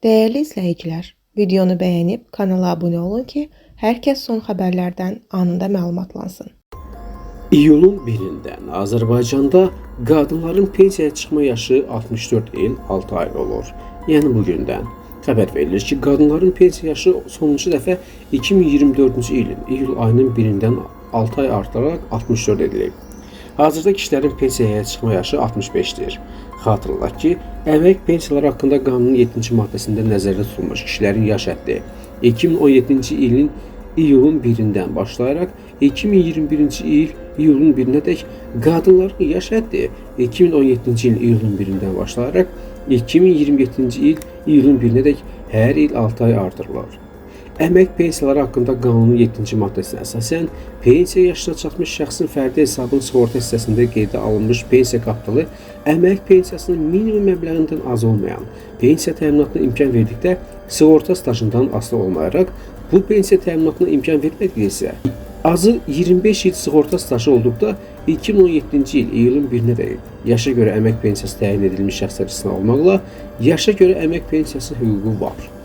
Değerli izləyicilər, videonu bəyənib kanala abunə olun ki, hər kəs son xəbərlərdən anında məlumatlansın. İyulun 1-dən Azərbaycanda qadınların pensiyaya çıxma yaşı 64 il 6 ay olur. Yəni bugündən xəbər verilir ki, qadınların pensiya yaşı sonuncu dəfə 2024-cü ilin iyul ayının 1-dən 6 ay artıraraq 64 edilib. Hazırda kişilərin pensiyaya çıxma yaşı 65-dir. Xatırladaq ki, əmək pensiyaları haqqında qanunun 7-ci maddəsində nəzərdə tutulmuş kişilərin yaş həddi 2017-ci ilin iyulun 1-dən başlayaraq 2021-ci il iyulun 1-nədək, qadınların yaş həddi 2017-ci il iyulun 1-dən başlayaraq 2027-ci il iyulun 1-nədək hər il 6 ay artırılır. Əmək pensiyaları haqqında qanunun 7-ci maddəsinə əsasən, pensiya yaşına çatmış şəxsin fərdi hesabın sığorta hissəsində qeydə alınmış pensiya kapitalı əmək pensiyasının minimum məbləğindən az olmayan pensiya təminatına imkan verdikdə sığorta stajından asılı olmayaraq, bu pensiya təminatına imkan vermədikdə isə azı 25 il sığorta stajı olduqda 2017-ci il iyulun 1-nədək yaşa görə əmək pensiyası təyin edilmiş şəxslər istisna olmaqla yaşa görə əmək pensiyası hüququ var.